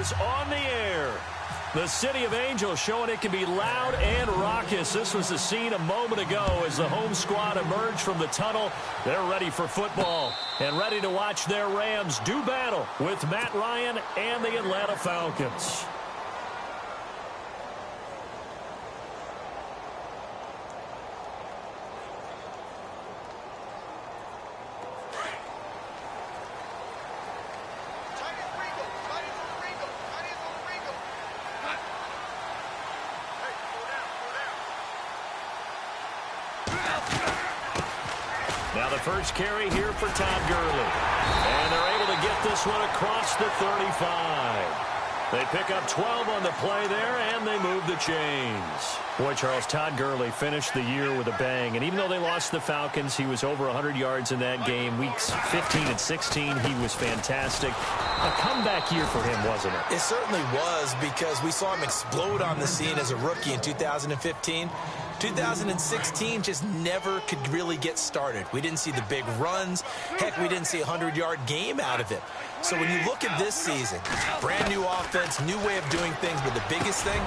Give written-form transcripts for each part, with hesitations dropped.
is on the air. The City of Angels showing it can be loud and raucous. This was the scene a moment ago as the home squad emerged from the tunnel. They're ready for football and ready to watch their Rams do battle with Matt Ryan and the Atlanta Falcons. Now the first carry here for Todd Gurley. And they're able to get this one across the 35. They pick up 12 on the play there, and they move the chains. Boy, Charles, Todd Gurley finished the year with a bang. And even though they lost the Falcons, he was over 100 yards in that game. Weeks 15 and 16, he was fantastic. A comeback year for him, wasn't it? It certainly was, because we saw him explode on the scene as a rookie in 2015. 2016 just never could really get started. We didn't see the big runs. Heck, we didn't see a 100-yard game out of it. So when you look at this season, brand new offense, new way of doing things, but the biggest thing,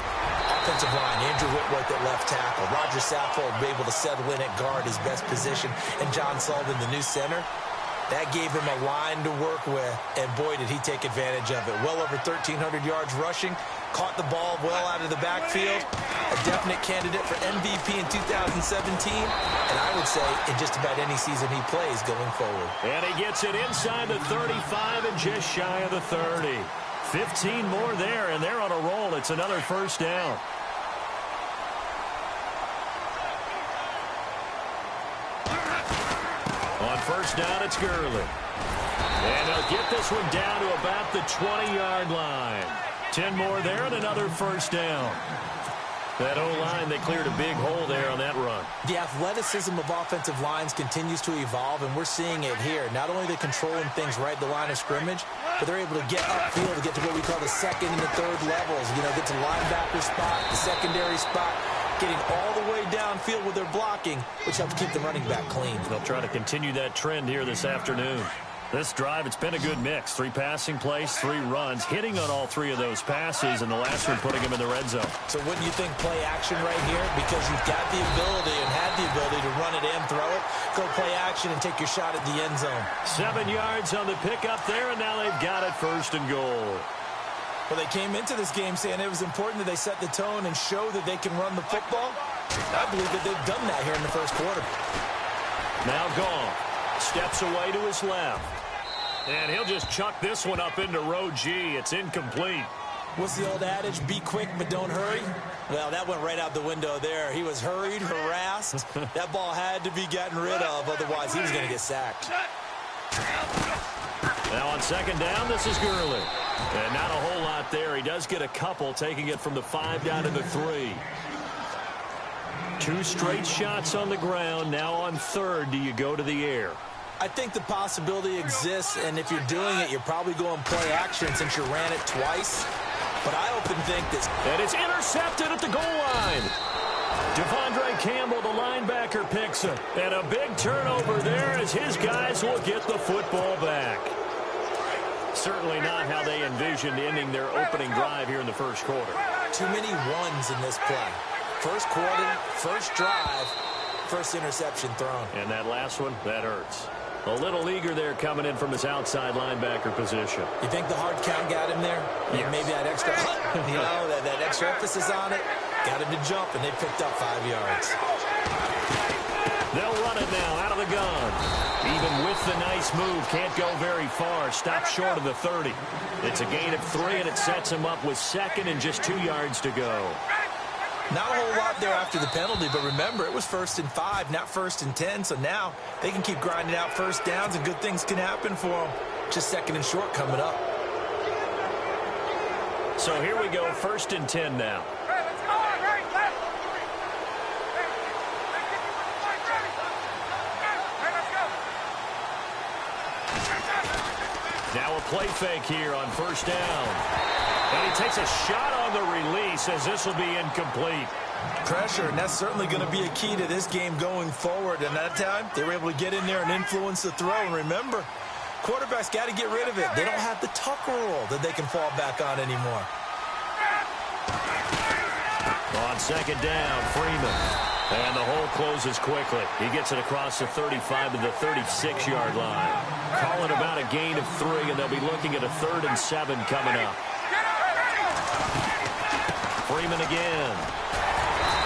offensive line, Andrew Whitworth at left tackle, Roger Saffold able to settle in at guard, his best position, and John Sullivan, the new center. That gave him a line to work with, and boy, did he take advantage of it. Well over 1,300 yards rushing, caught the ball well out of the backfield, a definite candidate for MVP in 2017, and I would say in just about any season he plays going forward. And he gets it inside the 35 and just shy of the 30. 15 more there, and they're on a roll. It's another first down. On first down, it's Gurley. And they'll get this one down to about the 20-yard line. 10 more there and another first down. That O-line, they cleared a big hole there on that run. The athleticism of offensive lines continues to evolve, and we're seeing it here. Not only are they controlling things right at the line of scrimmage, but they're able to get upfield to get to what we call the second and the third levels. You know, get to the linebacker spot, the secondary spot, getting all the way downfield with their blocking, which helps keep the running back clean. They'll try to continue that trend here this afternoon. This drive, it's been a good mix. 3 passing plays, 3 runs, hitting on all 3 of those passes, and the last one putting them in the red zone. So wouldn't you think play action right here? Because you've got the ability and had the ability to run it and throw it. Go play action and take your shot at the end zone. 7 yards on the pickup there, and now they've got it first and goal. Well, they came into this game saying it was important that they set the tone and show that they can run the football. I believe that they've done that here in the first quarter. Now Goff steps away to his left. And he'll just chuck this one up into row G. It's incomplete. What's the old adage? Be quick, but don't hurry. Well, that went right out the window there. He was hurried, harassed. That ball had to be gotten rid of, otherwise he was going to get sacked. Now on second down, this is Gurley. And not a whole lot there. He does get a couple, taking it from the 5 down to the 3. 2 straight shots on the ground. Now on third, do you go to the air? I think the possibility exists, and if you're doing it, you're probably going play action since you ran it twice. But I often think this. And it's intercepted at the goal line. Devondre Campbell, the linebacker, picks it. And a big turnover there as his guys will get the football back. Certainly not how they envisioned ending their opening drive here in the first quarter. Too many ones in this play. First quarter, first drive, first interception thrown. And that last one, that hurts. A little eager there coming in from his outside linebacker position. You think the hard count got him there? Yes. Maybe that extra, that extra emphasis on it got him to jump, and they picked up 5 yards. They'll run it now out of the gun. Even with the nice move, can't go very far. Stopped short of the 30. It's a gain of 3, and it sets him up with second and just 2 yards to go. Not a whole lot there after the penalty, but remember, it was 1st and 5, not 1st and 10, so now they can keep grinding out first downs, and good things can happen for them. Just 2nd and short coming up. So here we go, 1st and 10 now. Now a play fake here on 1st down. And he takes a shot on the release as this will be incomplete. Pressure, and that's certainly going to be a key to this game going forward. And that time, they were able to get in there and influence the throw. And remember, quarterback's got to get rid of it. They don't have the Tucker rule that they can fall back on anymore. On second down, Freeman. And the hole closes quickly. He gets it across the 35 to the 36-yard line. Calling about a gain of 3, and they'll be looking at a 3rd and 7 coming up. Freeman again.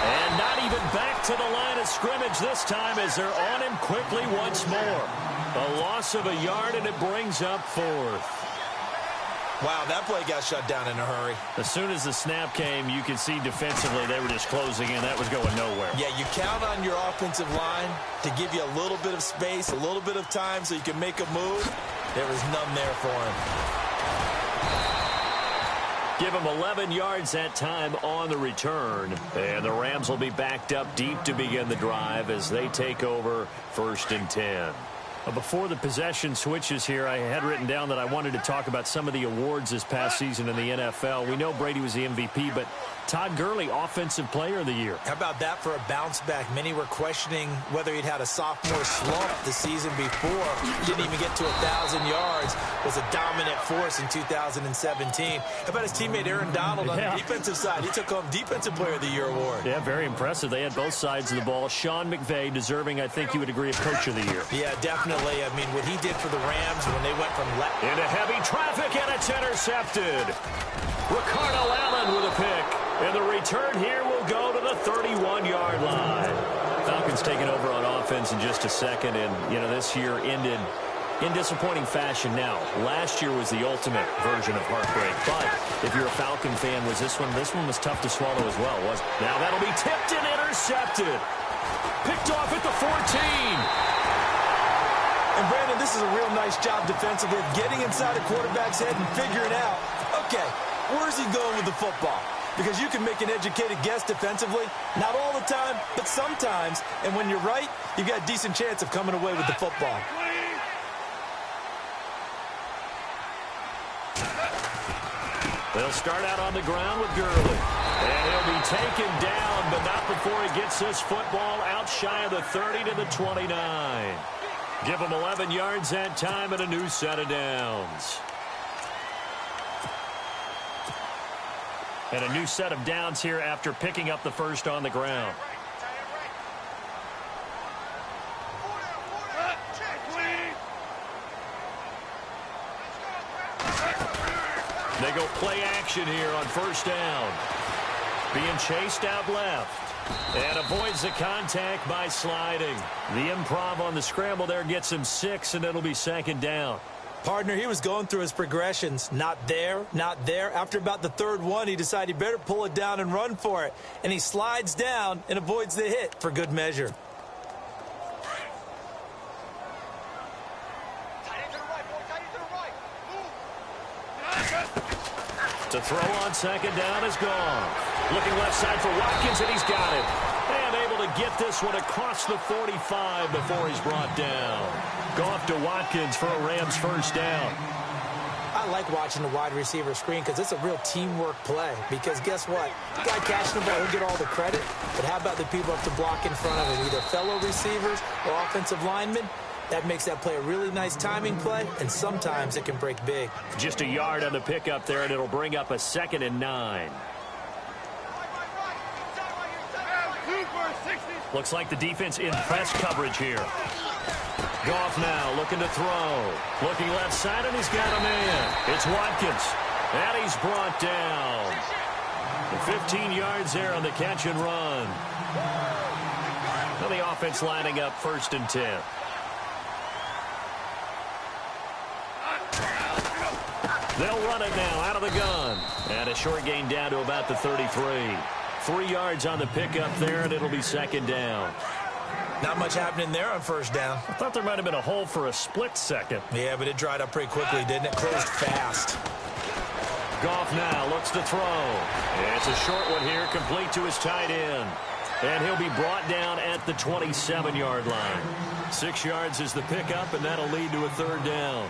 And not even back to the line of scrimmage this time as they're on him quickly once more. A loss of a yard, and it brings up 4th. Wow, that play got shut down in a hurry. As soon as the snap came, you could see defensively they were just closing in. That was going nowhere. Yeah, you count on your offensive line to give you a little bit of space, a little bit of time so you can make a move. There was none there for him. Give him 11 yards that time on the return. And the Rams will be backed up deep to begin the drive as they take over 1st and 10. Before the possession switches here, I had written down that I wanted to talk about some of the awards this past season in the NFL. We know Brady was the MVP, but Todd Gurley, Offensive Player of the Year. How about that for a bounce back? Many were questioning whether he'd had a sophomore slump the season before. Didn't even get to 1,000 yards. Was a dominant force in 2017. How about his teammate Aaron Donald on the defensive side? He took home Defensive Player of the Year award. Yeah, very impressive. They had both sides of the ball. Sean McVay deserving, I think you would agree, of Coach of the Year. Yeah, definitely. I mean, what he did for the Rams when they went from left into heavy traffic, and it's intercepted. Ricardo Allen with a pick. And the return here will go to the 31-yard line. Falcons taking over on offense in just a second. And, you know, this year ended in disappointing fashion now. Last year was the ultimate version of heartbreak. But if you're a Falcon fan, was this one was tough to swallow as well, wasn't it? Now that'll be tipped and intercepted. Picked off at the 14. And, Brandon, this is a real nice job defensively of getting inside the quarterback's head and figuring out, okay, where's he going with the football? Because you can make an educated guess defensively. Not all the time, but sometimes. And when you're right, you've got a decent chance of coming away with the football. They'll start out on the ground with Gurley. And he'll be taken down, but not before he gets this football out shy of the 30 to the 29. Give him 11 yards that time and a new set of downs. And a new set of downs here after picking up the first on the ground. They go play action here on first down. Being chased out left. And avoids the contact by sliding. The improv on the scramble there gets him 6, and it'll be second down. Partner, he was going through his progressions. Not there, not there. After about the 3rd one, he decided he better pull it down and run for it. And he slides down and avoids the hit for good measure. To throw on second down is gone. Looking left side for Watkins, and he's got it. And able to get this one across the 45 before he's brought down. Goff to Watkins for a Rams first down. I like watching the wide receiver screen because it's a real teamwork play. Because guess what? The guy catching the ball, he'll get all the credit. But how about the people up to block in front of him? Either fellow receivers or offensive linemen. That makes that play a really nice timing play, and sometimes it can break big. Just a yard on the pickup there, and it'll bring up a 2nd and 9. Looks like the defense in press coverage here. Goff now looking to throw. Looking left side, and he's got a man. It's Watkins. And he's brought down. The 15 yards there on the catch and run. Now the offense lining up 1st and 10. They'll run it now out of the gun. And a short gain down to about the 33. 3 yards on the pickup there, and it'll be second down. Not much happening there on first down. I thought there might have been a hole for a split second. Yeah, but it dried up pretty quickly, didn't it? Closed fast. Goff now looks to throw. And it's a short one here, complete to his tight end. And he'll be brought down at the 27-yard line. 6 yards is the pickup, and that'll lead to a 3rd down.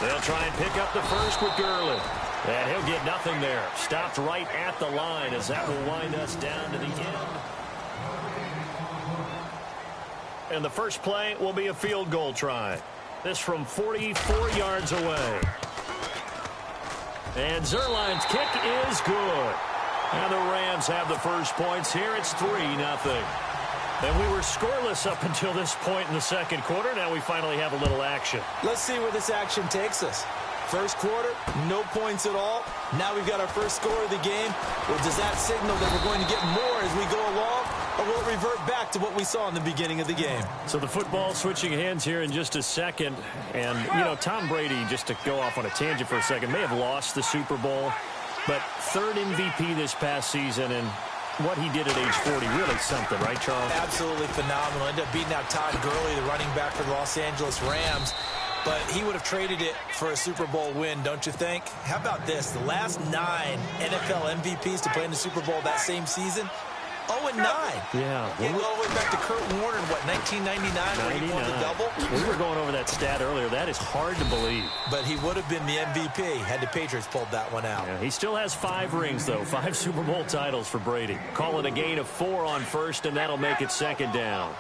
They'll try and pick up the first with Gurley. And he'll get nothing there. Stopped right at the line as that will wind us down to the end. and the first play will be a field goal try. This from 44 yards away. And Zerline's kick is good. And the Rams have the first points here. It's 3-0. And we were scoreless up until this point in the second quarter. Now we finally have a little action. Let's see where this action takes us. First quarter, no points at all. Now we've got our first score of the game. Well, does that signal that we're going to get more as we go along? Or will it revert back to what we saw in the beginning of the game? So the football switching hands here in just a second. And, you know, Tom Brady, just to go off on a tangent for a second, may have lost the Super Bowl. But third MVP this past season, and what he did at age 40, really something, right, Charles? Absolutely phenomenal. Ended up beating out Todd Gurley, the running back for the Los Angeles Rams. But he would have traded it for a Super Bowl win, don't you think? How about this? The last 9 NFL MVPs to play in the Super Bowl that same season, 0-9. Yeah. You go all the way back to Kurt Warner in, what, 1999 when he won the double? We were going over that stat earlier. That is hard to believe. But he would have been the MVP had the Patriots pulled that one out. Yeah, he still has 5 rings, though. 5 Super Bowl titles for Brady. Call it a gain of 4 on first, and that'll make it second down.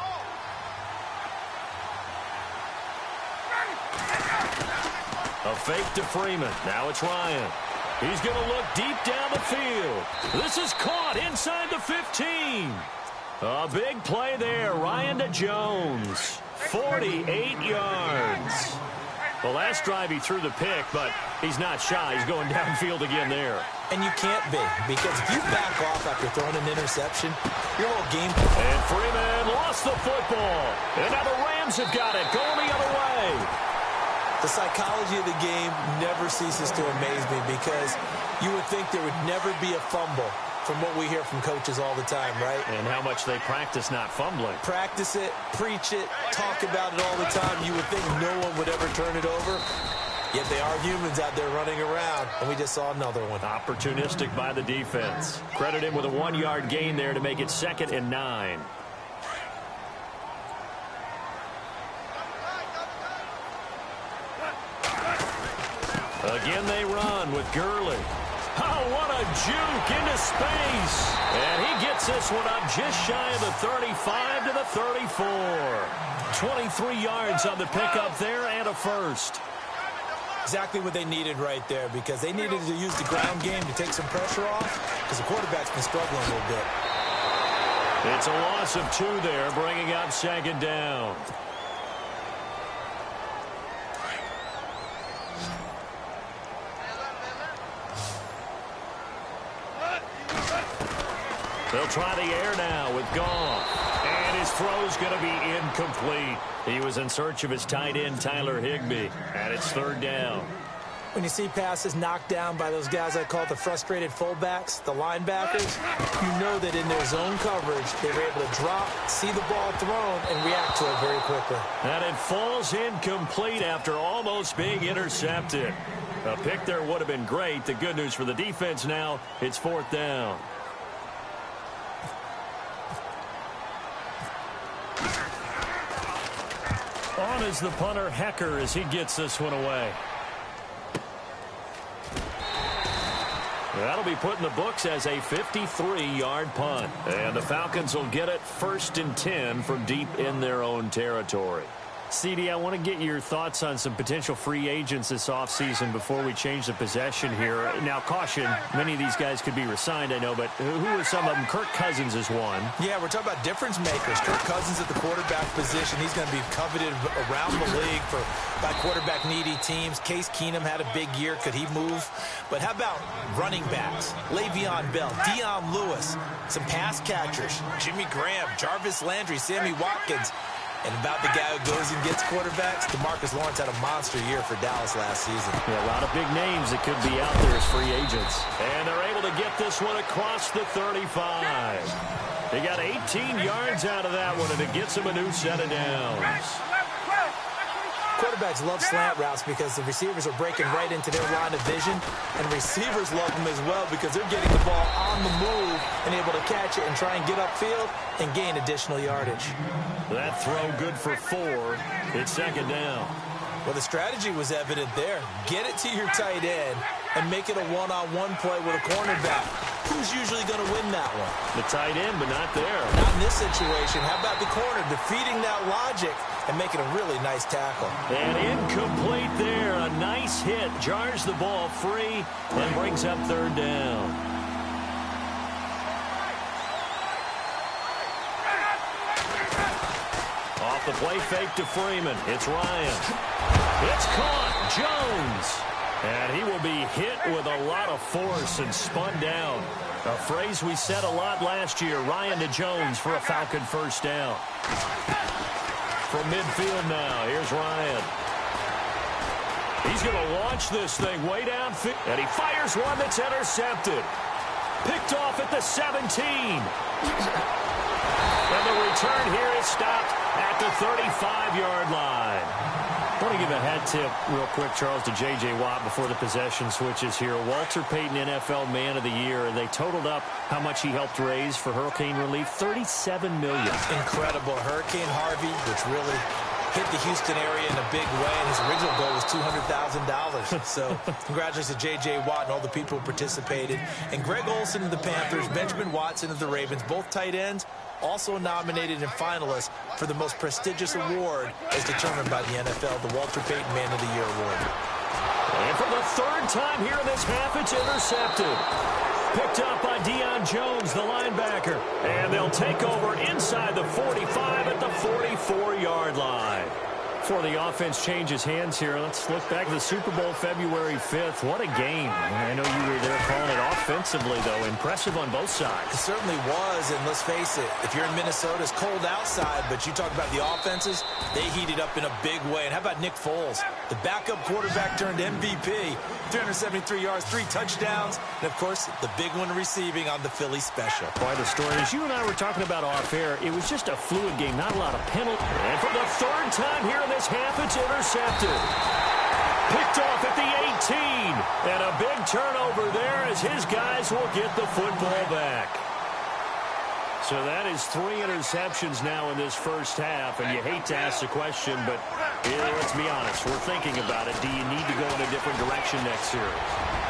A fake to Freeman. Now it's Ryan. He's going to look deep down the field. This is caught inside the 15. A big play there. Ryan to Jones. 48 yards. The last drive he threw the pick, but he's not shy. He's going downfield again there. And you can't be, because if you back off after throwing an interception, your whole game... And Freeman lost the football. And now the Rams have got it. Going the other way. The psychology of the game never ceases to amaze me, because you would think there would never be a fumble from what we hear from coaches all the time, right? And how much they practice not fumbling. Practice it, preach it, talk about it all the time. You would think no one would ever turn it over. Yet they are humans out there running around, and we just saw another one. Opportunistic by the defense. Credit him with a 1-yard gain there to make it 2nd and 9. Again they run with Gurley. Oh, what a juke into space. And he gets this one up just shy of the 35 to the 34. 23 yards on the pickup there and a first. Exactly what they needed right there, because they needed to use the ground game to take some pressure off, because the quarterback's been struggling a little bit. It's a loss of 2 there, bringing up 2nd down. They'll try the air now with Goff. And his throw's going to be incomplete. He was in search of his tight end, Tyler Higbee. And it's 3rd down. When you see passes knocked down by those guys I call the frustrated fullbacks, the linebackers, you know that in their zone coverage, they were able to drop, see the ball thrown, and react to it very quickly. And it falls incomplete after almost being intercepted. A pick there would have been great. The good news for the defense now, it's 4th down. On is the punter, Hecker, as he gets this one away. That'll be put in the books as a 53-yard punt. And the Falcons will get it 1st and 10 from deep in their own territory. CD, I want to get your thoughts on some potential free agents this offseason before we change the possession here. Now, caution, many of these guys could be re-signed, I know, but who are some of them? Kirk Cousins is one. Yeah, we're talking about difference makers. Kirk Cousins at the quarterback position. He's going to be coveted around the league by quarterback-needy teams. Case Keenum had a big year. Could he move? But how about running backs? Le'Veon Bell, Dion Lewis, some pass catchers, Jimmy Graham, Jarvis Landry, Sammy Watkins. And about the guy who goes and gets quarterbacks, DeMarcus Lawrence had a monster year for Dallas last season. Yeah, a lot of big names that could be out there as free agents. And they're able to get this one across the 35. They got 18 yards out of that one, and it gets them a new set of downs. Quarterbacks love slant routes because the receivers are breaking right into their line of vision, and receivers love them as well because they're getting the ball on the move and able to catch it and try and get upfield and gain additional yardage. That throw good for 4. It's 2nd down. Well, the strategy was evident there. Get it to your tight end and make it a one-on-one play with a cornerback. who's usually going to win that one? The tight end, but not there. Not in this situation. How about the corner defeating that logic and making a really nice tackle? And incomplete there. A nice hit. Jars the ball free and brings up third down. Off the play fake to Freeman. It's Ryan. It's caught. Jones. And he will be hit with a lot of force and spun down. A phrase we said a lot last year. Ryan to Jones for a Falcon first down. From midfield now, here's Ryan. He's going to launch this thing way downfield. And he fires one that's intercepted. Picked off at the 17. And the return here is stopped at the 35-yard line. I want to give a hat tip real quick, Charles, to J.J. Watt before the possession switches here. Walter Payton, NFL Man of the Year, and they totaled up how much he helped raise for hurricane relief, $37 million. Incredible. Hurricane Harvey, which really hit the Houston area in a big way, and his original goal was $200,000. So congratulations to J.J. Watt and all the people who participated. And Greg Olsen of the Panthers, Benjamin Watson of the Ravens, both tight ends, also nominated and finalists for the most prestigious award as determined by the NFL, the Walter Payton Man of the Year Award. And for the third time here in this half, it's intercepted. Picked up by Deion Jones, the linebacker. And they'll take over inside the 45 at the 44-yard line. Before the offense changes hands here, let's look back at the Super Bowl February 5th. What a game. I know you were there calling it offensively, though. Impressive on both sides. It certainly was, and let's face it, if you're in Minnesota, it's cold outside, but you talk about the offenses, they heated up in a big way. And how about Nick Foles, the backup quarterback turned MVP, 373 yards, 3 touchdowns, and, of course, the big one receiving on the Philly special. Quite a story. As you and I were talking about off air, it was just a fluid game, not a lot of penalties. And for the third time here in this half, it's intercepted. Picked off at the 18. And a big turnover there as his guys will get the football back. So that is 3 interceptions now in this first half. And you hate to ask the question, but let's be honest. We're thinking about it. Do you need to go in a different direction next year?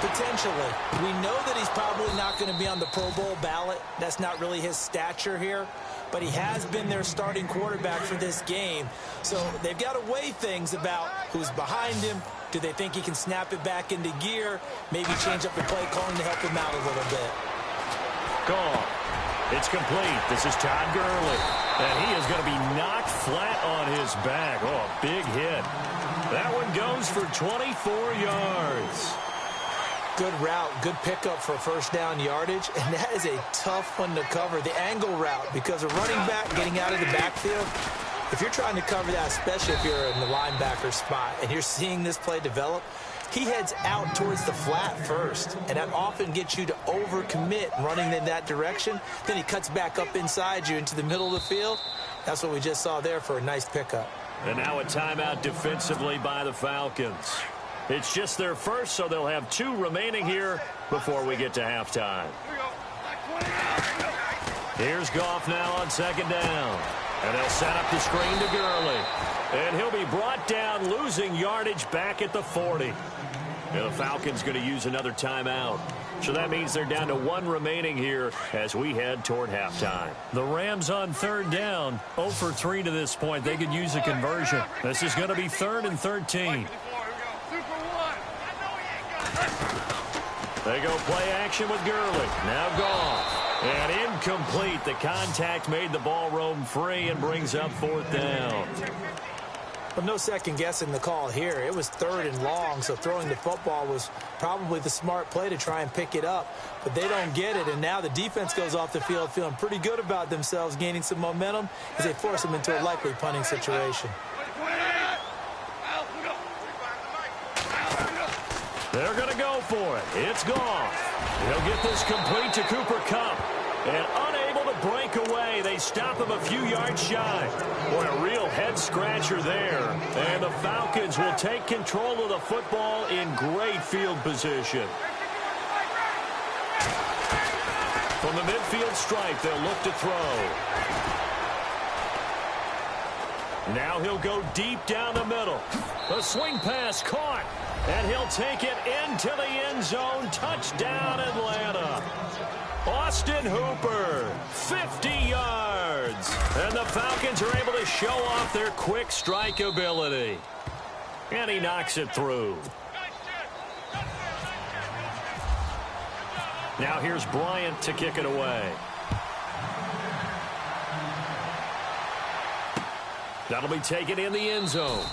Potentially. We know that he's probably not going to be on the Pro Bowl ballot. That's not really his stature here. But he has been their starting quarterback for this game. So they've got to weigh things about who's behind him. Do they think he can snap it back into gear? Maybe change up the play calling to help him out a little bit. Gone. It's complete. This is Todd Gurley. And he is going to be knocked flat on his back. Oh, a big hit. That one goes for 24 yards. Good route, good pickup for first down yardage, and that is a tough one to cover, the angle route, because a running back getting out of the backfield, if you're trying to cover that, especially if you're in the linebacker spot, and you're seeing this play develop, he heads out towards the flat first, and that often gets you to overcommit running in that direction. Then he cuts back up inside you into the middle of the field. That's what we just saw there for a nice pickup. And now a timeout defensively by the Falcons. It's just their first, so they'll have 2 remaining here before we get to halftime. Here's Goff now on second down. And they'll set up the screen to Gurley. And he'll be brought down, losing yardage back at the 40. And the Falcons going to use another timeout. So that means they're down to 1 remaining here as we head toward halftime. The Rams on third down, 0 for 3 to this point. They could use a conversion. This is going to be 3rd and 13. They go play action with Gurley. Now Goff. And incomplete. The contact made the ball roam free and brings up 4th down. But no second guessing the call here. It was 3rd and long, so throwing the football was probably the smart play to try and pick it up. But they don't get it, and now the defense goes off the field feeling pretty good about themselves, gaining some momentum as they force them into a likely punting situation. They're going to go for it. It's Goff. He'll get this complete to Cooper Kupp. And unable to break away, they stop him a few yards shy. Boy, a real head-scratcher there. And the Falcons will take control of the football in great field position. From the midfield stripe, they'll look to throw. Now he'll go deep down the middle. A swing pass caught. And he'll take it into the end zone. Touchdown, Atlanta. Austin Hooper, 50 yards. And the Falcons are able to show off their quick strike ability. And he knocks it through. Now here's Bryant to kick it away. That'll be taken in the end zone.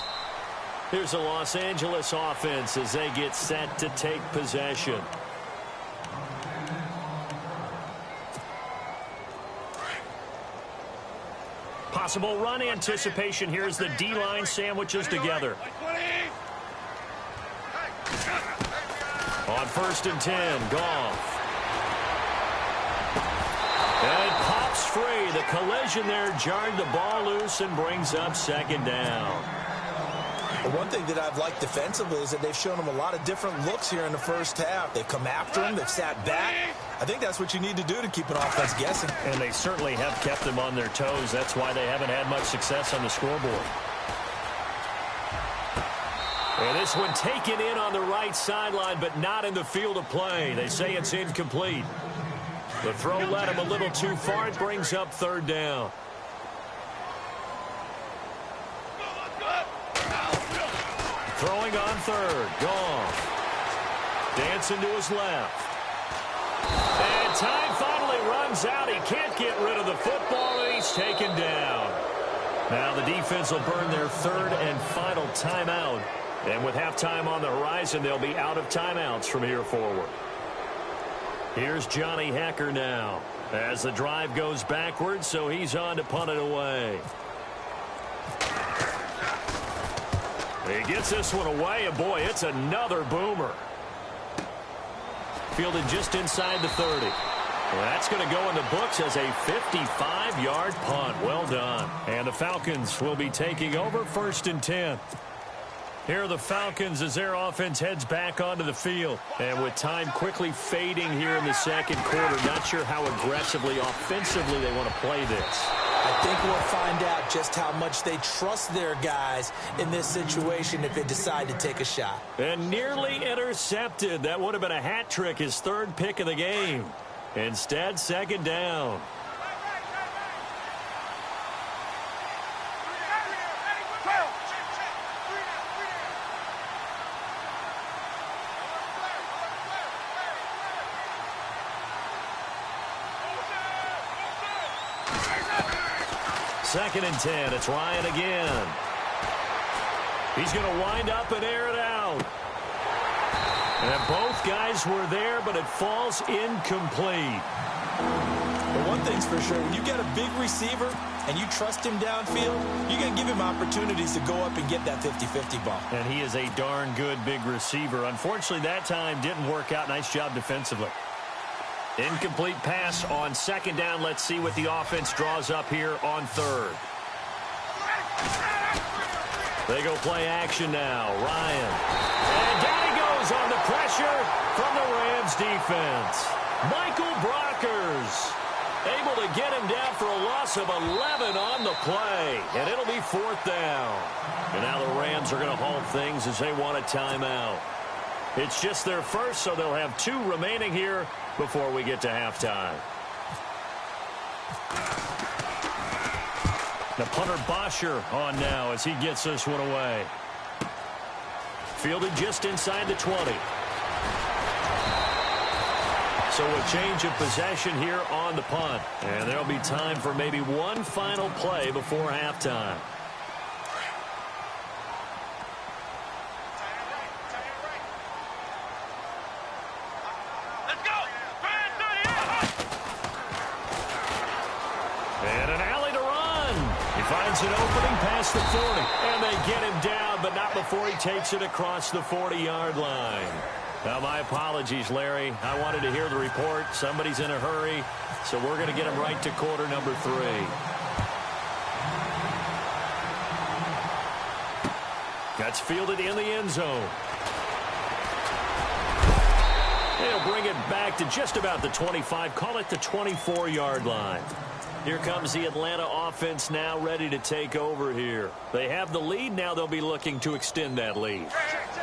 Here's the Los Angeles offense as they get set to take possession. Possible run anticipation here as the D-line sandwiches together. On 1st and 10, Goff. And it pops free. The collision there jarred the ball loose and brings up 2nd down. Well, one thing that I've liked defensively is that they've shown them a lot of different looks here in the first half. They've come after him. They've sat back. I think that's what you need to do to keep an offense guessing. And they certainly have kept them on their toes. That's why they haven't had much success on the scoreboard. And this one taken in on the right sideline, but not in the field of play. They say it's incomplete. The throw led him a little too far. It brings up 3rd down. Throwing on 3rd. Goff. Dancing to his left. And time finally runs out. He can't get rid of the football, and he's taken down. Now the defense will burn their 3rd and final timeout. And with halftime on the horizon, they'll be out of timeouts from here forward. Here's Johnny Hecker now as the drive goes backwards, so he's on to punt it away. He gets this one away, and boy, it's another boomer. Fielded just inside the 30. Well, that's going to go in the books as a 55-yard punt. Well done. And the Falcons will be taking over 1st and 10. Here are the Falcons as their offense heads back onto the field. And with time quickly fading here in the 2nd quarter, not sure how aggressively, offensively they want to play this. I think we'll find out just how much they trust their guys in this situation if they decide to take a shot. And nearly intercepted. That would have been a hat trick, his 3rd pick of the game. Instead, 2nd down. Second and 10. It's Ryan again. He's going to wind up and air it out. And both guys were there, but it falls incomplete. But one thing's for sure, when you get a big receiver and you trust him downfield, you're going to give him opportunities to go up and get that 50-50 ball. And he is a darn good big receiver. Unfortunately, that time didn't work out. Nice job defensively. Incomplete pass on 2nd down. Let's see what the offense draws up here on 3rd. They go play action now. Ryan. And down he goes on the pressure from the Rams defense. Michael Brockers able to get him down for a loss of 11 on the play. And it'll be 4th down. And now the Rams are going to halt things as they want a timeout. It's just their first, so they'll have 2 remaining here before we get to halftime. The punter Bosher on now as he gets this one away. Fielded just inside the 20. So a change of possession here on the punt. And there'll be time for maybe one final play before halftime. Finds an opening past the 40. And they get him down, but not before he takes it across the 40-yard line. Now, my apologies, Larry. I wanted to hear the report. Somebody's in a hurry, so we're going to get him right to quarter number 3. That's fielded in the end zone. They'll bring it back to just about the 25. Call it the 24-yard line. Here comes the Atlanta offense now ready to take over here. They have the lead. Now they'll be looking to extend that lead.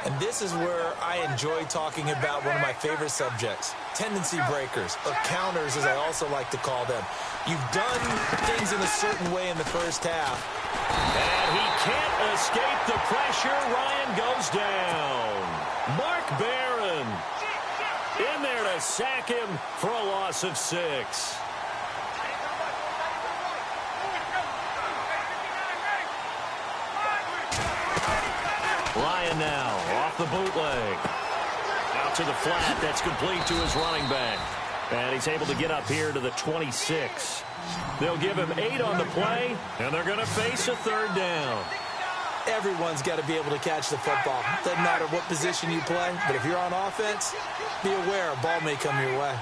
And this is where I enjoy talking about one of my favorite subjects, tendency breakers, or counters as I also like to call them. You've done things in a certain way in the first half. And he can't escape the pressure. Ryan goes down. Mark Barron in there to sack him for a loss of 6. Ryan now off the bootleg. Out to the flat. That's complete to his running back. And he's able to get up here to the 26. They'll give him 8 on the play, and they're going to face a third down. Everyone's got to be able to catch the football. Doesn't matter what position you play, but if you're on offense, be aware a ball may come your way.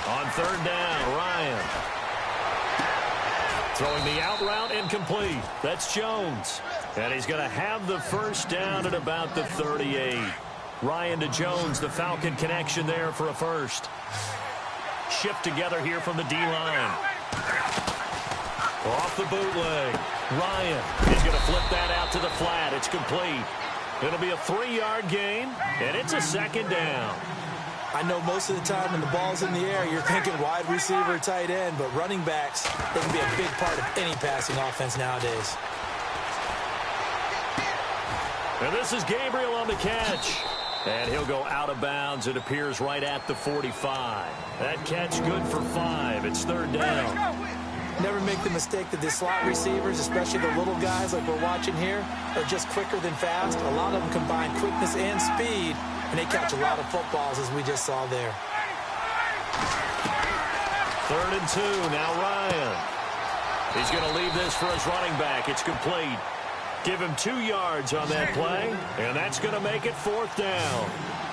On third down, Ryan. Throwing the out route incomplete. That's Jones. And he's going to have the first down at about the 38. Ryan to Jones, the Falcon connection there for a first. Shift together here from the D-line. Off the bootleg. Ryan is going to flip that out to the flat. It's complete. It'll be a 3-yard gain, and it's a second down. I know most of the time when the ball's in the air, you're thinking wide receiver, tight end, but running backs, they can be a big part of any passing offense nowadays. And this is Gabriel on the catch. And he'll go out of bounds. It appears right at the 45. That catch good for 5. It's third down. Never make the mistake that the slot receivers, especially the little guys like we're watching here, are just quicker than fast. A lot of them combine quickness and speed, and they catch a lot of footballs, as we just saw there. 3rd and 2. Now Ryan. He's going to leave this for his running back. It's complete. Give him 2 yards on that play, and that's going to make it 4th down.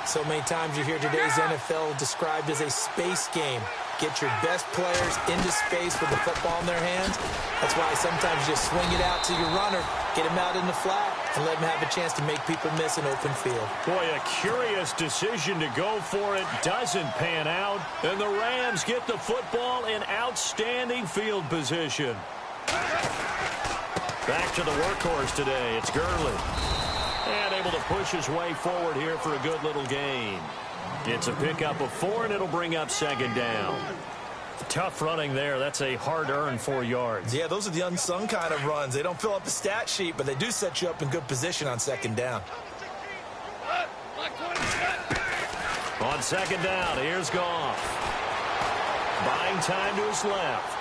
So many times you hear today's NFL described as a space game. Get your best players into space with the football in their hands. That's why sometimes you just swing it out to your runner, get him out in the flat, and let him have a chance to make people miss an open field. Boy, a curious decision to go for it. Doesn't pan out, and the Rams get the football in outstanding field position. Back to the workhorse today. It's Gurley. And able to push his way forward here for a good little gain. It's a pickup of 4, and it'll bring up second down. Tough running there. That's a hard-earned 4 yards. Yeah, those are the unsung kind of runs. They don't fill up the stat sheet, but they do set you up in good position on second down. On second down, here's Goff. Buying time to his left.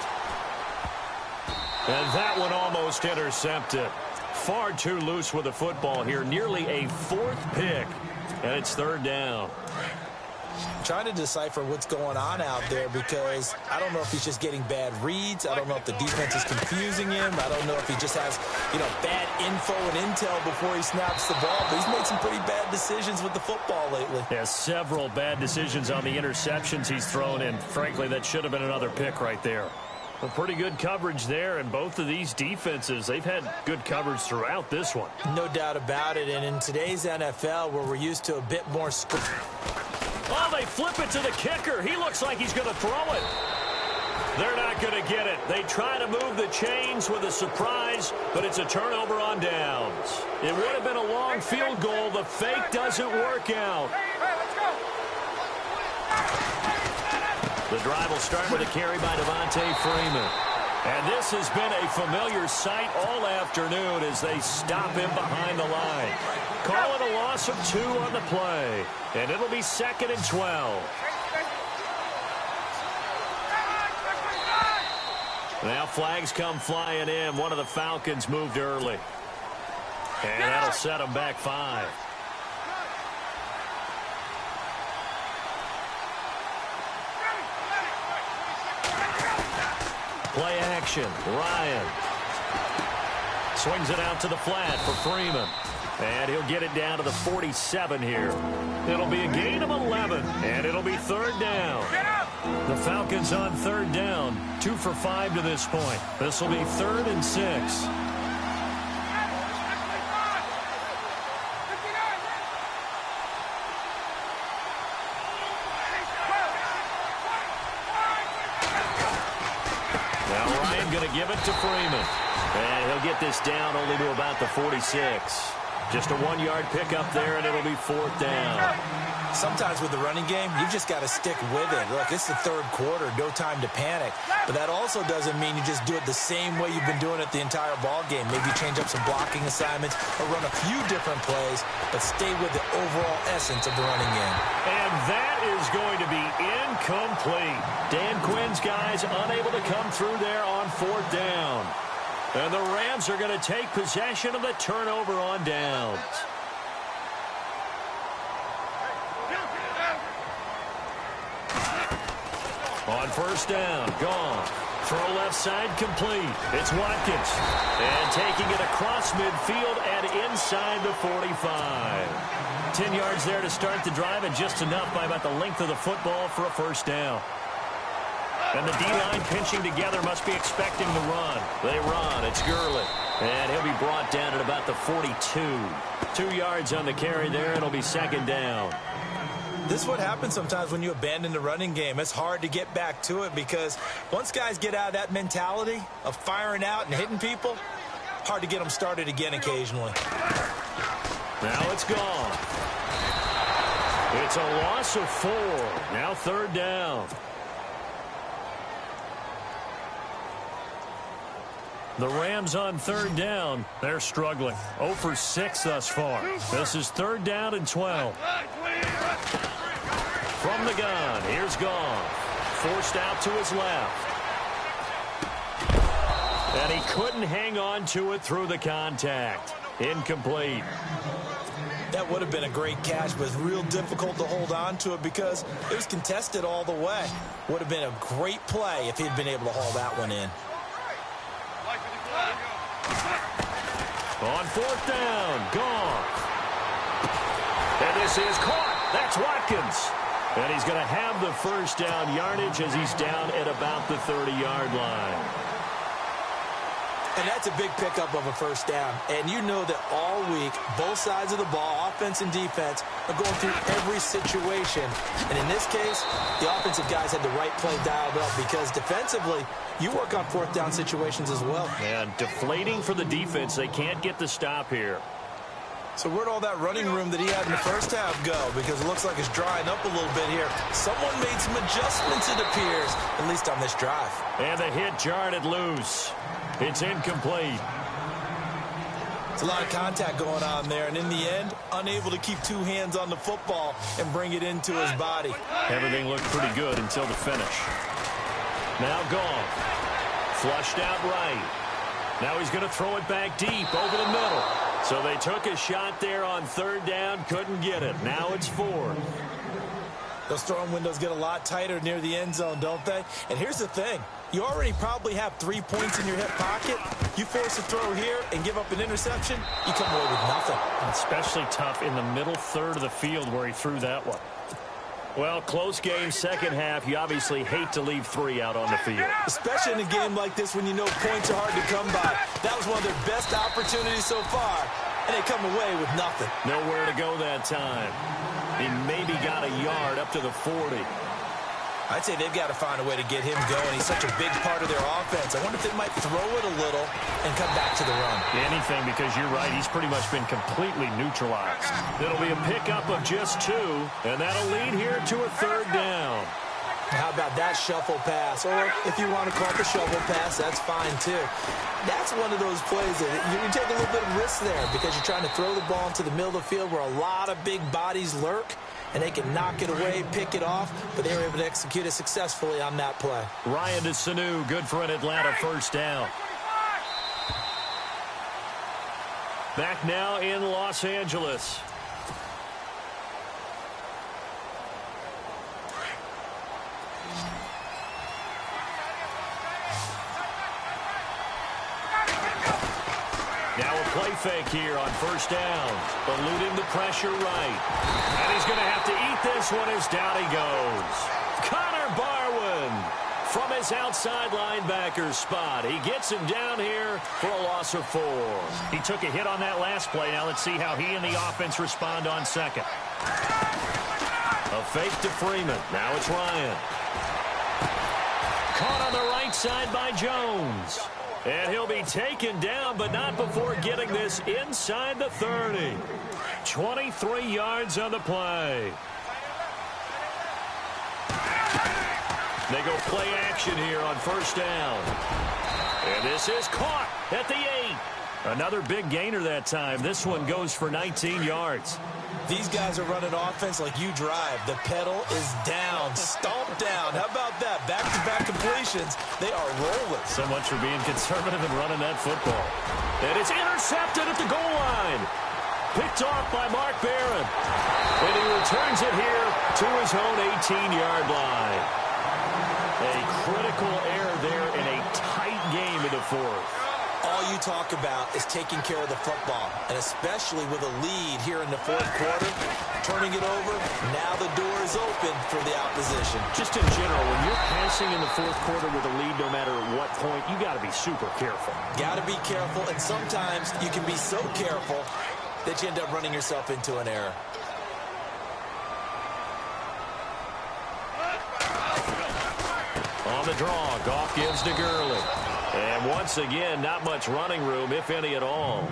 And that one almost intercepted. Far too loose with the football here. Nearly a 4th pick. And it's third down. I'm trying to decipher what's going on out there because I don't know if he's just getting bad reads. I don't know if the defense is confusing him. I don't know if he just has, bad info and intel before he snaps the ball. But he's made some pretty bad decisions with the football lately. Yeah, several bad decisions on the interceptions he's thrown in. Frankly, that should have been another pick right there. Well, pretty good coverage there, and both of these defenses, they've had good coverage throughout this one. No doubt about it, and in today's NFL, where we're used to a bit more... Oh, they flip it to the kicker. He looks like he's going to throw it. They're not going to get it. They try to move the chains with a surprise, but it's a turnover on downs. It would have been a long field goal. The fake doesn't work out. The drive will start with a carry by Devontae Freeman. And this has been a familiar sight all afternoon as they stop him behind the line. Call it a loss of 2 on the play. And it'll be 2nd and 12. Now flags come flying in. One of the Falcons moved early. And that'll set them back 5. Play action. Ryan swings it out to the flat for Freeman. And he'll get it down to the 47 here. It'll be a gain of 11, and it'll be third down. The Falcons on third down, 2 for 5 to this point. This will be 3rd and 6. going to give it to Freeman. And he'll get this down only to about the 46. Just a 1-yard pickup there, and it'll be 4th down. Sometimes with the running game, you've just got to stick with it. Look, it's the 3rd quarter, no time to panic. But that also doesn't mean you just do it the same way you've been doing it the entire ball game. Maybe change up some blocking assignments or run a few different plays, but stay with the overall essence of the running game. And that is going to be incomplete. Dan Quinn's guys unable to come through there on 4th down. And the Rams are going to take possession of the turnover on downs. On 1st down, gone. Throw left side complete. It's Watkins. And taking it across midfield and inside the 45. 10 yards there to start the drive, and just enough by about the length of the football for a 1st down. And the D-line pinching together must be expecting the run. They run. It's Gurley. And he'll be brought down at about the 42. 2 yards on the carry there. It'll be 2nd down. This is what happens sometimes when you abandon the running game. It's hard to get back to it because once guys get out of that mentality of firing out and hitting people, hard to get them started again occasionally. Now it's gone. It's a loss of 4. Now 3rd down. The Rams on 3rd down. They're struggling. 0 for 6 thus far. This is 3rd down and 12. From the gun, here's Goff. Forced out to his left. And he couldn't hang on to it through the contact. Incomplete. That would have been a great catch, but it's real difficult to hold on to it because it was contested all the way. Would have been a great play if he'd been able to haul that one in. On 4th down, Goff. And this is caught. That's Watkins. And he's going to have the 1st down yardage as he's down at about the 30-yard line. And that's a big pickup of a 1st down. And you know that all week, both sides of the ball, offense and defense, are going through every situation. And in this case, the offensive guys had the right play dialed up because defensively, you work on 4th down situations as well. And deflating for the defense. They can't get the stop here. So where'd all that running room that he had in the 1st half go? Because it looks like it's drying up a little bit here. Someone made some adjustments, it appears, at least on this drive. And the hit jarred it loose. It's incomplete. It's a lot of contact going on there, and in the end, unable to keep 2 hands on the football and bring it into his body. Everything looked pretty good until the finish. Now Goff. Flushed out right. Now he's going to throw it back deep over the middle. So they took a shot there on 3rd down, couldn't get it. Now it's 4th. Those throwing windows get a lot tighter near the end zone, don't they? And here's the thing. You already probably have 3 points in your hip pocket. You force a throw here and give up an interception, you come away with nothing. Especially tough in the middle 3rd of the field where he threw that one. Well, close game, 2nd half. You obviously hate to leave 3 out on the field. Especially in a game like this when you know points are hard to come by. That was one of their best opportunities so far, and they come away with nothing. Nowhere to go that time. He maybe got a yard up to the 40. I'd say they've got to find a way to get him going. He's such a big part of their offense. I wonder if they might throw it a little and come back to the run. Anything, because you're right. He's pretty much been completely neutralized. It'll be a pickup of just 2, and that'll lead here to a 3rd down. How about that shuffle pass? Or if you want to call it the shovel pass, that's fine too. That's one of those plays that you take a little bit of risk there because you're trying to throw the ball into the middle of the field where a lot of big bodies lurk, and they can knock it away, pick it off, but they were able to execute it successfully on that play. Ryan to Sanu, good for an Atlanta 1st down. Back now in Los Angeles. Now a play fake here on 1st down. Eluding the pressure right. And he's going to have to eat this one as down he goes. Connor Barwin from his outside linebacker spot. He gets him down here for a loss of 4. He took a hit on that last play. Now let's see how he and the offense respond on 2nd. A fake to Freeman. Now it's Ryan. Caught on the right side by Jones. And he'll be taken down, but not before getting this inside the 30. 23 yards on the play. They go play action here on first down. And this is caught at the 8. Another big gainer that time. This one goes for 19 yards. These guys are running offense like you drive. The pedal is down, stomped down. How about that? Back-to-back completions. They are rolling. So much for being conservative and running that football. And it's intercepted at the goal line. Picked off by Mark Barron. And he returns it here to his own 18-yard line. A critical error there in a tight game in the fourth. All you talk about is taking care of the football, and especially with a lead here in the fourth quarter, turning it over, now the door is open for the opposition. Just in general, when you're passing in the fourth quarter with a lead, no matter at what point, you got to be super careful. Got to be careful, and sometimes you can be so careful that you end up running yourself into an error. On the draw, Goff gives to Gurley. And once again, not much running room, if any at all.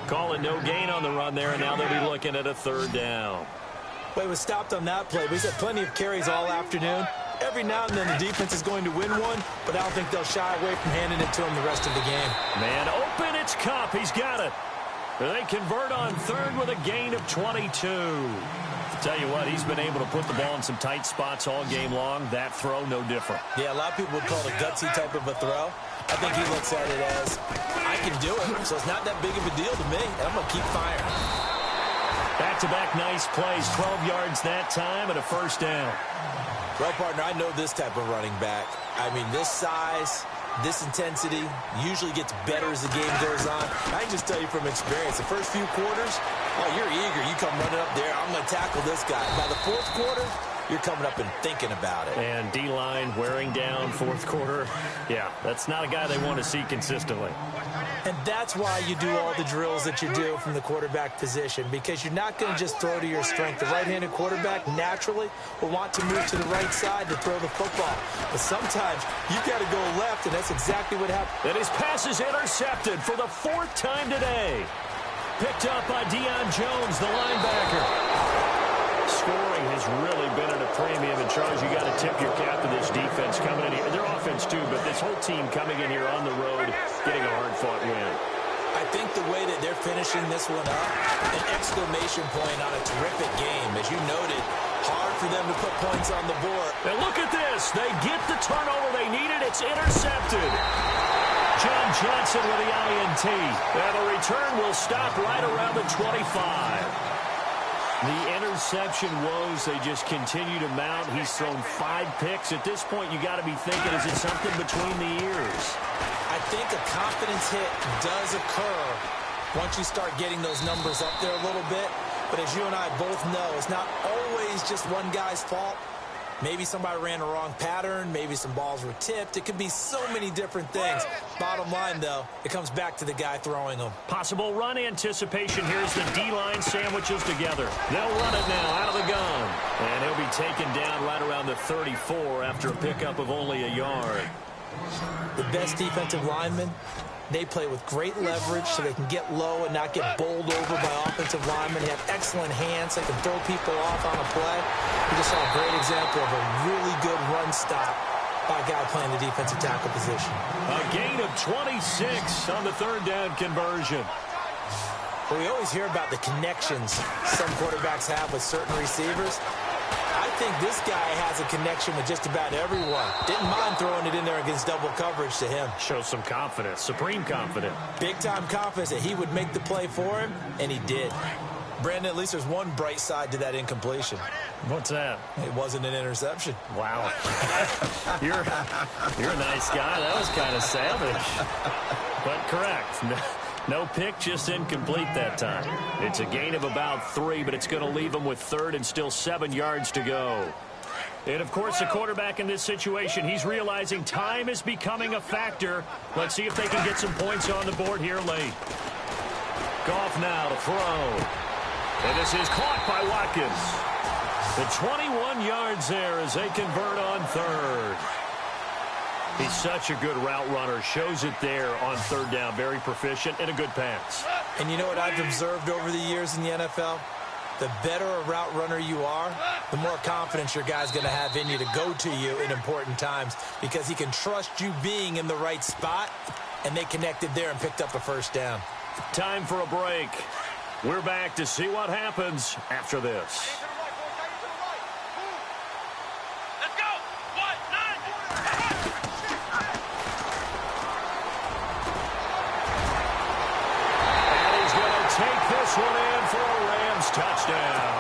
Calling no gain on the run there, and now they'll be looking at a third down. Well, he was stopped on that play, but he's had plenty of carries all afternoon. Every now and then the defense is going to win one, but I don't think they'll shy away from handing it to him the rest of the game. Man open, it's Kupp. He's got it. They convert on third with a gain of 22. Tell you what, he's been able to put the ball in some tight spots all game long. That throw, no different. Yeah, a lot of people would call it a gutsy type of a throw. I think he looks at it as, I can do it, so it's not that big of a deal to me, and I'm going to keep firing. Back-to-back nice plays, 12 yards that time, and a first down. Well, partner, I know this type of running back. I mean, this size, this intensity usually gets better as the game goes on. I can just tell you from experience, the first few quarters, oh, you're eager. You come running up there, I'm going to tackle this guy. By the fourth quarter, you're coming up and thinking about it. And D-line wearing down fourth quarter. Yeah, that's not a guy they want to see consistently. And that's why you do all the drills that you do from the quarterback position, because you're not going to just throw to your strength. The right-handed quarterback naturally will want to move to the right side to throw the football. But sometimes you've got to go left, and that's exactly what happened. And his pass is intercepted for the fourth time today. Picked up by Deion Jones, the linebacker. Scoring has really been at a premium, and Charles, you got to tip your cap to this defense coming in here. Their offense too, but this whole team coming in here on the road, getting a hard-fought win. I think the way that they're finishing this one up, an exclamation point on a terrific game. As you noted, hard for them to put points on the board. And look at this. They get the turnover they needed. It's intercepted. John Johnson with the INT. And the return will stop right around the 25. The interception woes, they just continue to mount. He's thrown 5 picks. At this point, you got to be thinking, is it something between the ears? I think a confidence hit does occur once you start getting those numbers up there a little bit. But as you and I both know, it's not always just one guy's fault. Maybe somebody ran a wrong pattern. Maybe some balls were tipped. It could be so many different things. Bottom line, though, it comes back to the guy throwing them. Possible run anticipation. Here's the D-line sandwiches together. They'll run it now out of the gun. And he'll be taken down right around the 34 after a pickup of only a yard. The best defensive linemen, they play with great leverage so they can get low and not get bowled over by offensive linemen. They have excellent hands. They can throw people off on a play. We just saw a great example of a really good run stop by a guy playing the defensive tackle position. A gain of 26 on the third down conversion. Well, we always hear about the connections some quarterbacks have with certain receivers. I think this guy has a connection with just about everyone. Didn't mind throwing it in there against double coverage to him. Shows some confidence, supreme confidence. Big-time confidence that he would make the play for him, and he did. Brandon, at least there's one bright side to that incompletion. What's that? It wasn't an interception. Wow. You're a nice guy. That was kind of savage. But correct. No pick, just incomplete that time. It's a gain of about 3, but it's going to leave them with third and still 7 yards to go. And, of course, the quarterback in this situation, he's realizing time is becoming a factor. Let's see if they can get some points on the board here late. Goff now to throw. And this is caught by Watkins. The 21 yards there as they convert on third. He's such a good route runner. Shows it there on third down. Very proficient and a good pass. And you know what I've observed over the years in the NFL? The better a route runner you are, the more confidence your guy's going to have in you to go to you in important times because he can trust you being in the right spot, and they connected there and picked up a first down. Time for a break. We're back to see what happens after this. This one in for a Rams touchdown.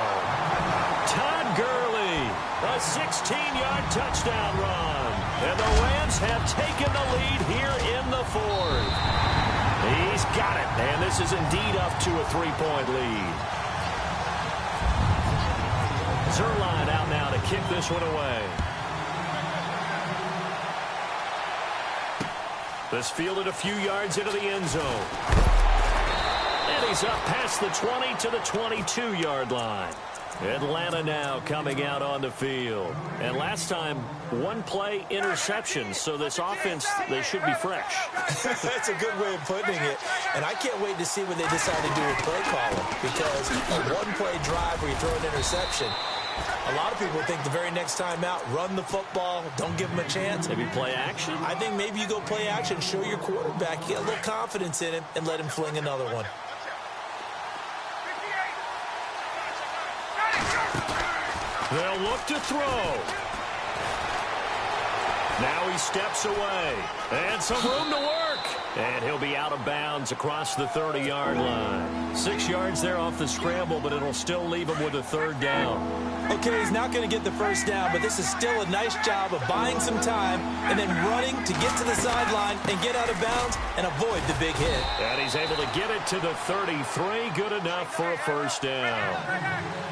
Todd Gurley, a 16-yard touchdown run. And the Rams have taken the lead here in the fourth. He's got it, and this is indeed up to a 3-point lead. Zerline out now to kick this one away. This fielded a few yards into the end zone. And he's up past the 20 to the 22-yard line. Atlanta now coming out on the field. And last time, one-play interception. So this offense, they should be fresh. That's a good way of putting it. And I can't wait to see what they decide to do with play calling. Because a one-play drive where you throw an interception, a lot of people think the very next time out, run the football, don't give him a chance. Maybe play action? I think maybe you go play action, show your quarterback, get a little confidence in him, and let him fling another one. They'll look to throw. Now he steps away. And some room to work. And he'll be out of bounds across the 30-yard line. 6 yards there off the scramble, but it'll still leave him with a third down. Okay, he's not going to get the first down, but this is still a nice job of buying some time and then running to get to the sideline and get out of bounds and avoid the big hit. And he's able to get it to the 33. Good enough for a first down.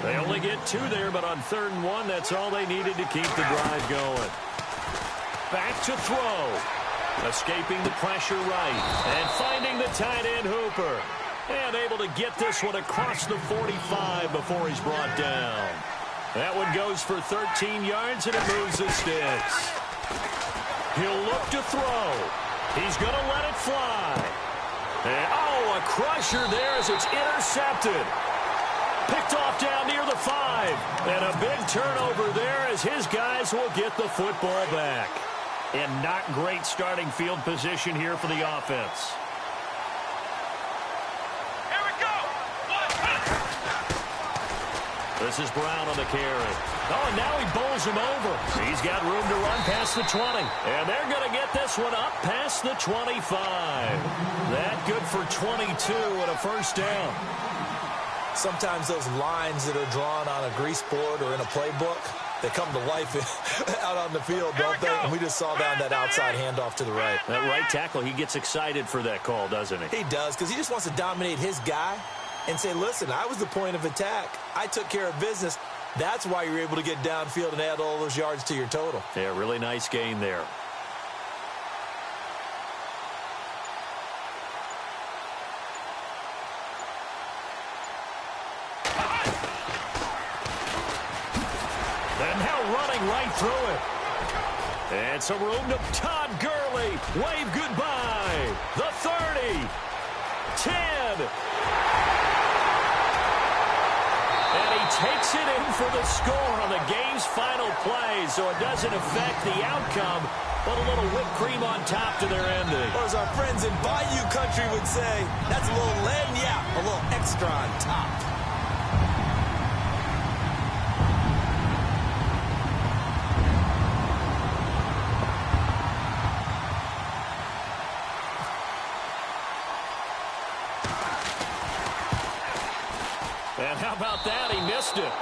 They only get 2 there, but on 3rd and 1, that's all they needed to keep the drive going. Back to throw. Escaping the pressure right. And finding the tight end Hooper. And able to get this one across the 45 before he's brought down. That one goes for 13 yards, and it moves the sticks. He'll look to throw. He's going to let it fly. And, a crusher there as it's intercepted. Picked off down near the 5. And a big turnover there as his guys will get the football back. And not great starting field position here for the offense. Here we go. This is Brown on the carry. And now he bowls him over. He's got room to run past the 20. And they're going to get this one up past the 25. That good for 22 and a first down. Sometimes those lines that are drawn on a grease board or in a playbook, they come to life out on the field, don't they? And we just saw down that outside handoff to the right. That right tackle, he gets excited for that call, doesn't he? He does, because he just wants to dominate his guy and say, listen, I was the point of attack. I took care of business. That's why you're able to get downfield and add all those yards to your total. Yeah, really nice gain there. Right through it. And some room to Todd Gurley. Wave goodbye. The 30. 10. And he takes it in for the score on the game's final play, so it doesn't affect the outcome, but a little whipped cream on top to their ending. Or as our friends in Bayou Country would say, that's a little lagniappe, a little extra on top. And how about that? He missed it.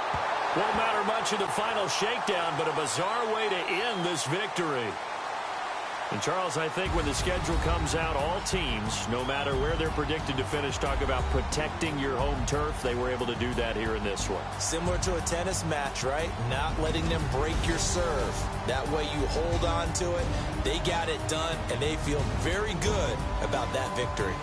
Won't matter much in the final shakedown, but a bizarre way to end this victory. And, Charles, I think when the schedule comes out, all teams, no matter where they're predicted to finish, talk about protecting your home turf. They were able to do that here in this one. Similar to a tennis match, right? Not letting them break your serve. That way you hold on to it. They got it done, and they feel very good about that victory.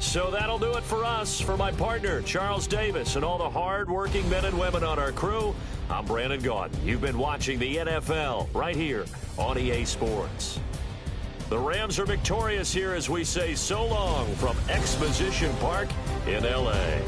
So that'll do it for us. For my partner, Charles Davis, and all the hard-working men and women on our crew, I'm Brandon Gaudin. You've been watching the NFL right here on EA Sports. The Rams are victorious here as we say so long from Exposition Park in L.A.